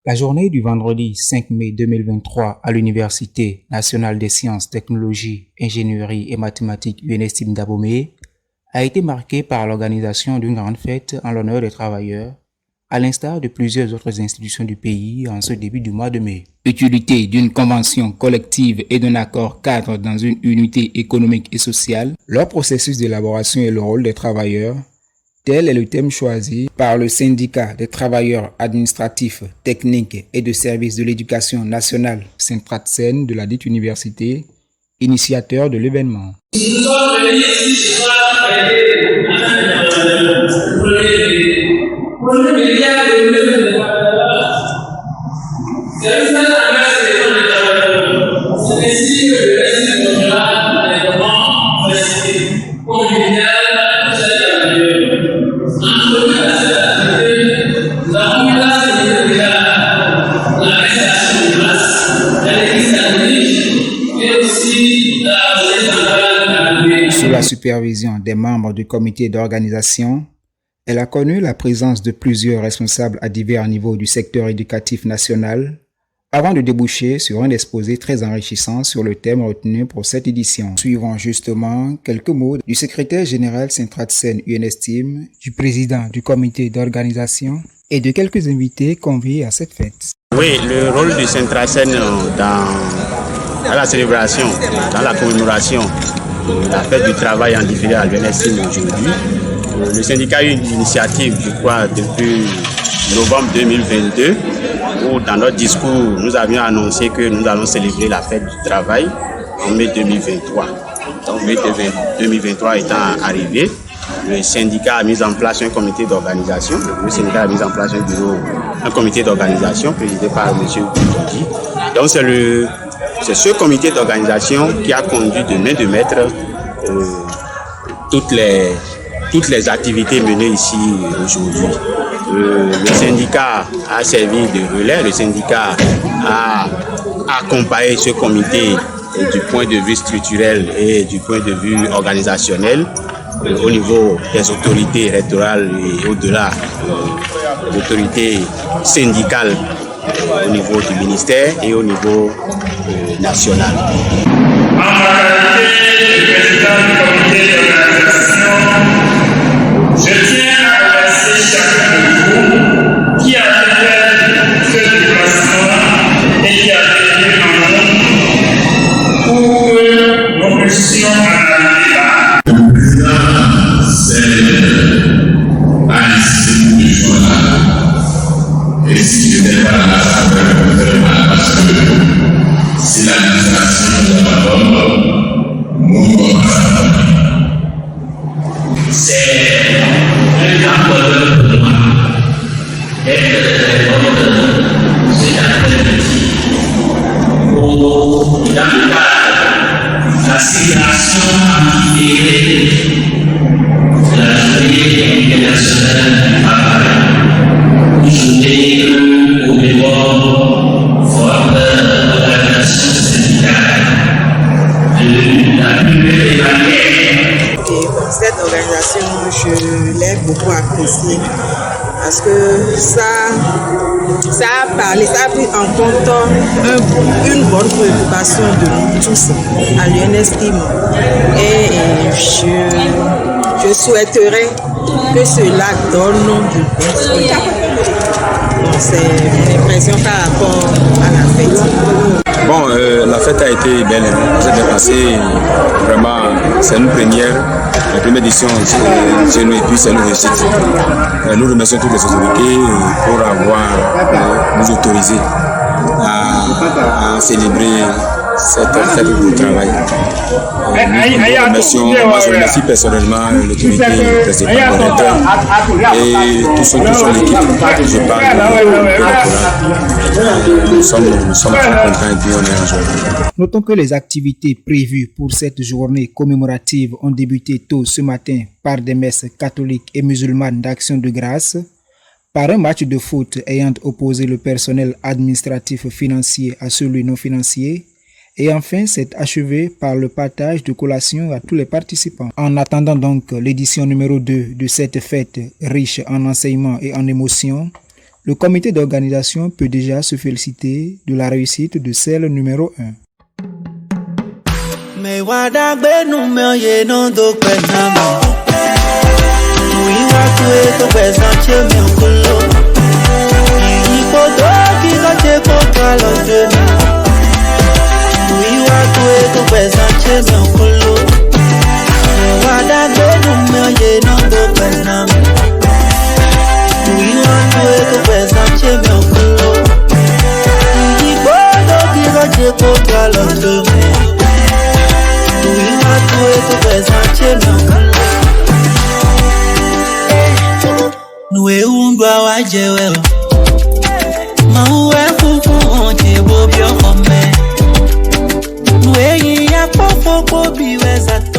La journée du vendredi 5 mai 2023 à l'Université nationale des sciences, technologies, ingénierie et mathématiques UNSTIM d'Abomey a été marquée par l'organisation d'une grande fête en l'honneur des travailleurs, à l'instar de plusieurs autres institutions du pays en ce début du mois de mai. L'utilité d'une convention collective et d'un accord cadre dans une unité économique et sociale, leur processus d'élaboration et le rôle des travailleurs, tel est le thème choisi par le syndicat des travailleurs administratifs, techniques et de services de l'éducation nationale Saint-Pratsen de la dite université, initiateur de l'événement. Nous sommes venus ici ce soir pour le milliard de c'est une annonce des travailleurs. C'est ainsi que le reste du contrat est vraiment précisé. Pour le milliard sous la supervision des membres du comité d'organisation, elle a connu la présence de plusieurs responsables à divers niveaux du secteur éducatif national, avant de déboucher sur un exposé très enrichissant sur le thème retenu pour cette édition. Suivant justement quelques mots du secrétaire général Saint-Pratsen UNSTIM, du président du comité d'organisation et de quelques invités conviés à cette fête. Oui, le rôle du Saint-Pratsen dans la célébration, dans la commémoration de la fête du travail individuel à l'UNSTIM aujourd'hui. Le syndicat a eu une initiative, je crois, depuis novembre 2022, où dans notre discours, nous avions annoncé que nous allons célébrer la fête du travail en mai 2023. Donc, mai 2023 étant arrivé, le syndicat a mis en place un comité d'organisation. Le syndicat a mis en place un comité d'organisation présidé par M. Boutoudi. Donc, c'est ce comité d'organisation qui a conduit de main de maître toutes les activités menées ici aujourd'hui. Le syndicat a servi de relais, le syndicat a accompagné ce comité du point de vue structurel et du point de vue organisationnel au niveau des autorités rectorales et au-delà des autorités syndicales au niveau du ministère et au niveau national. En ma qualité de président du comité d'organisation, je tiens à remercier chacun de vous qui a fait ce déplacement et qui a tenu en compte pour que nous puissions analyser là. Le président, c'est Alice du journal. Et si je n'étais pas là, ça me ferait mal parce que c'est l'administration de la parole, mon combat. C'est un grand bonheur pour moi d'être très c'est après-midi dans le cadre de la célébration anti-dérivée de la journée internationale du travail, une journée que commémore forte l'organisation syndicale de la plus belle manière. Cette organisation, je l'ai beaucoup appréciée parce que ça a parlé, ça a pris en compte une bonne préoccupation de nous tous à l'UNSTIM. Et je souhaiterais que cela donne de bons fruits. C'est une impression par rapport à la fête. Bon, la fête a été belle, s'est dépassée, vraiment, c'est une première, la première édition chez nous et puis c'est une réussite. Nous remercions toutes les autorités pour avoir nous autorisé à célébrer cette fête du travail. Nous remercions, moi je remercie personnellement l'autorité présidée par le recteur et toute l'équipe. Je parle de nous sommes très contents et puis on est en joie. Notons que les activités prévues pour cette journée commémorative ont débuté tôt ce matin par des messes catholiques et musulmanes d'action de grâce, par un match de foot ayant opposé le personnel administratif financier à celui non financier, et enfin c'est achevé par le partage de collations à tous les participants. En attendant donc l'édition numéro 2 de cette fête riche en enseignements et en émotions, le comité d'organisation peut déjà se féliciter de la réussite de celle numéro 1. Nous undwa wajewe mauwe fufu onte bobyo ome nous ya pofo bobi weza